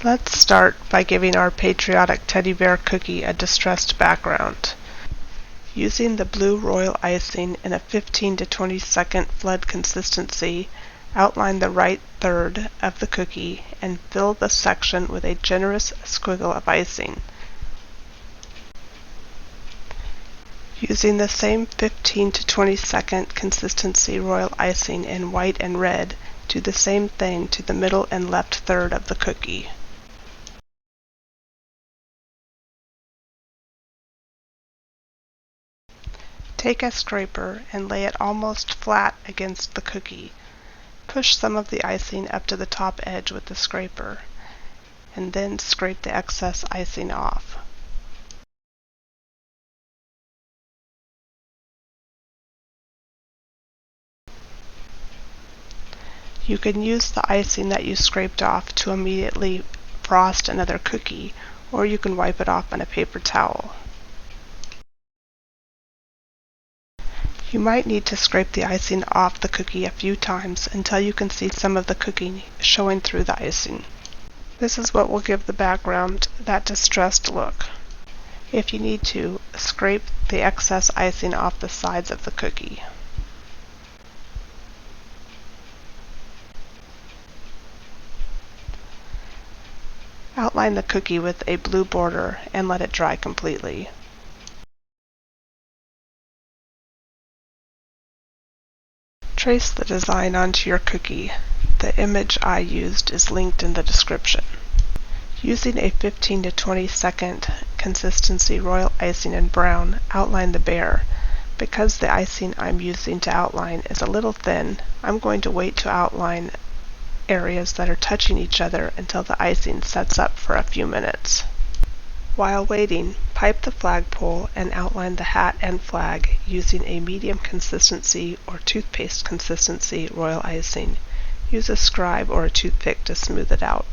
Let's start by giving our patriotic teddy bear cookie a distressed background. Using the blue royal icing in a 15 to 20 second flood consistency, outline the right third of the cookie and fill the section with a generous squiggle of icing. Using the same 15 to 20 second consistency royal icing in white and red, do the same thing to the middle and left third of the cookie. Take a scraper and lay it almost flat against the cookie. Push some of the icing up to the top edge with the scraper, and then scrape the excess icing off. You can use the icing that you scraped off to immediately frost another cookie, or you can wipe it off on a paper towel. You might need to scrape the icing off the cookie a few times until you can see some of the cookie showing through the icing. This is what will give the background that distressed look. If you need to, scrape the excess icing off the sides of the cookie. Outline the cookie with a blue border and let it dry completely. Trace the design onto your cookie. The image I used is linked in the description. Using a 15 to 20 second consistency royal icing in brown, outline the bear. Because the icing I'm using to outline is a little thin, I'm going to wait to outline areas that are touching each other until the icing sets up for a few minutes. While waiting, pipe the flagpole and outline the hat and flag using a medium consistency or toothpaste consistency royal icing. Use a scribe or a toothpick to smooth it out.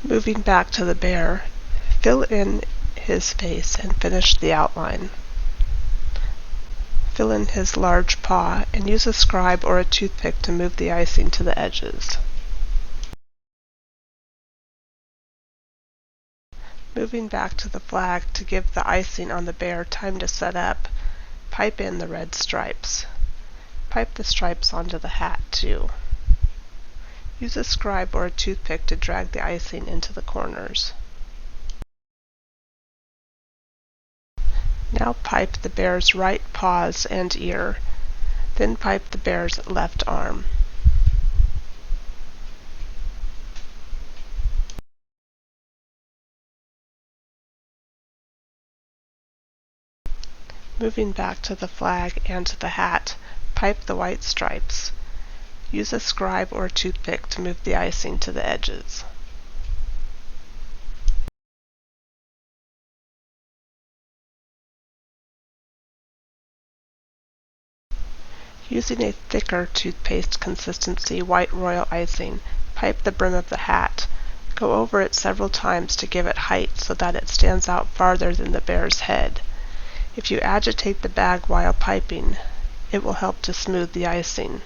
Moving back to the bear, fill in his face and finish the outline. Fill in his large paw and use a scribe or a toothpick to move the icing to the edges. Moving back to the flag to give the icing on the bear time to set up, pipe in the red stripes. Pipe the stripes onto the hat too. Use a scribe or a toothpick to drag the icing into the corners. Now pipe the bear's right paws and ear, then pipe the bear's left arm. Moving back to the flag and to the hat, pipe the white stripes. Use a scribe or a toothpick to move the icing to the edges. Using a thicker toothpaste consistency white royal icing, pipe the brim of the hat. Go over it several times to give it height so that it stands out farther than the bear's head. If you agitate the bag while piping, it will help to smooth the icing.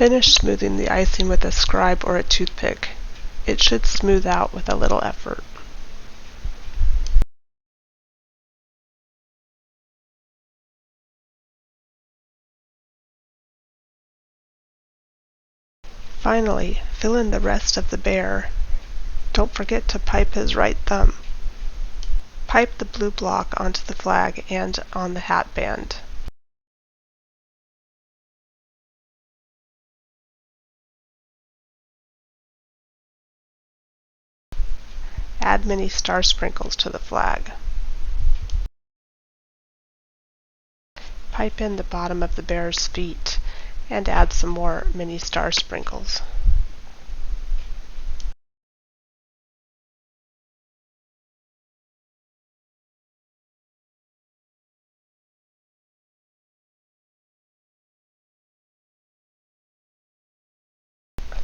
Finish smoothing the icing with a scribe or a toothpick. It should smooth out with a little effort. Finally, fill in the rest of the bear. Don't forget to pipe his right thumb. Pipe the blue block onto the flag and on the hat band. Add mini star sprinkles to the flag. Pipe in the bottom of the bear's feet and add some more mini star sprinkles.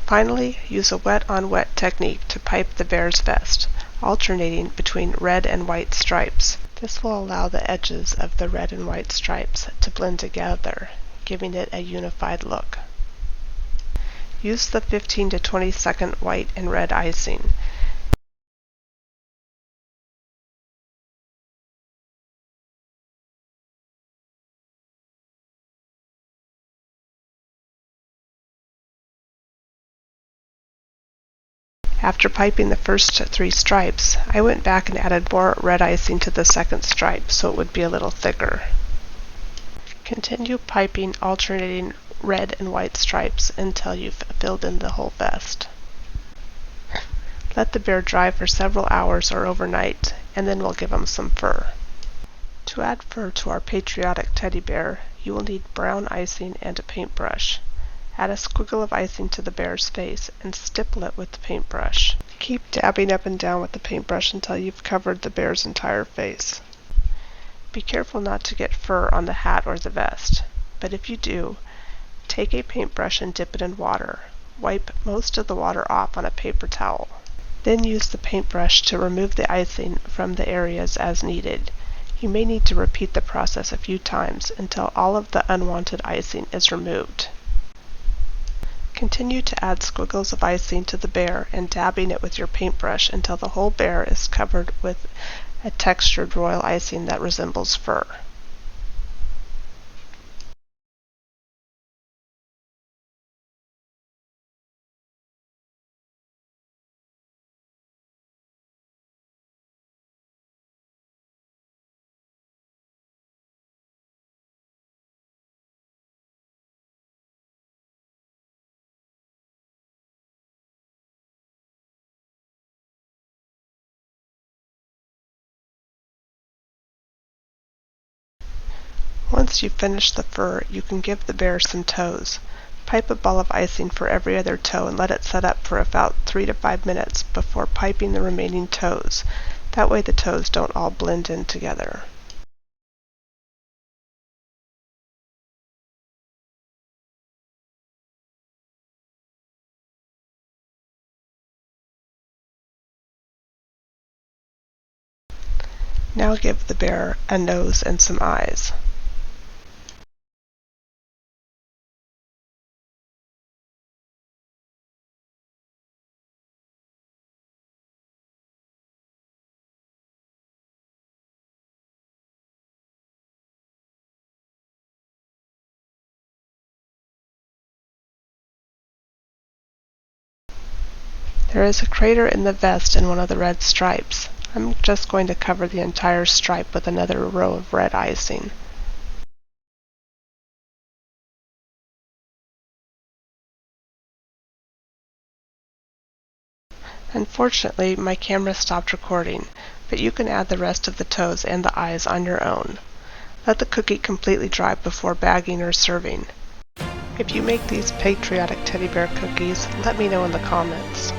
Finally, use a wet-on-wet technique to pipe the bear's vest, alternating between red and white stripes. This will allow the edges of the red and white stripes to blend together, giving it a unified look. Use the 15 to 20 second white and red icing. After piping the first 3 stripes, I went back and added more red icing to the second stripe so it would be a little thicker. Continue piping alternating red and white stripes until you've filled in the whole vest. Let the bear dry for several hours or overnight, and then we'll give him some fur. To add fur to our patriotic teddy bear, you will need brown icing and a paintbrush. Add a squiggle of icing to the bear's face and stipple it with the paintbrush. Keep dabbing up and down with the paintbrush until you've covered the bear's entire face. Be careful not to get fur on the hat or the vest, but if you do, take a paintbrush and dip it in water. Wipe most of the water off on a paper towel. Then use the paintbrush to remove the icing from the areas as needed. You may need to repeat the process a few times until all of the unwanted icing is removed. Continue to add squiggles of icing to the bear and dabbing it with your paintbrush until the whole bear is covered with a textured royal icing that resembles fur. Once you've finished the fur, you can give the bear some toes. Pipe a ball of icing for every other toe and let it set up for about 3 to 5 minutes before piping the remaining toes. That way the toes don't all blend in together. Now give the bear a nose and some eyes. There is a crater in the vest in one of the red stripes. I'm just going to cover the entire stripe with another row of red icing. Unfortunately, my camera stopped recording, but you can add the rest of the toes and the eyes on your own. Let the cookie completely dry before bagging or serving. If you make these patriotic teddy bear cookies, let me know in the comments.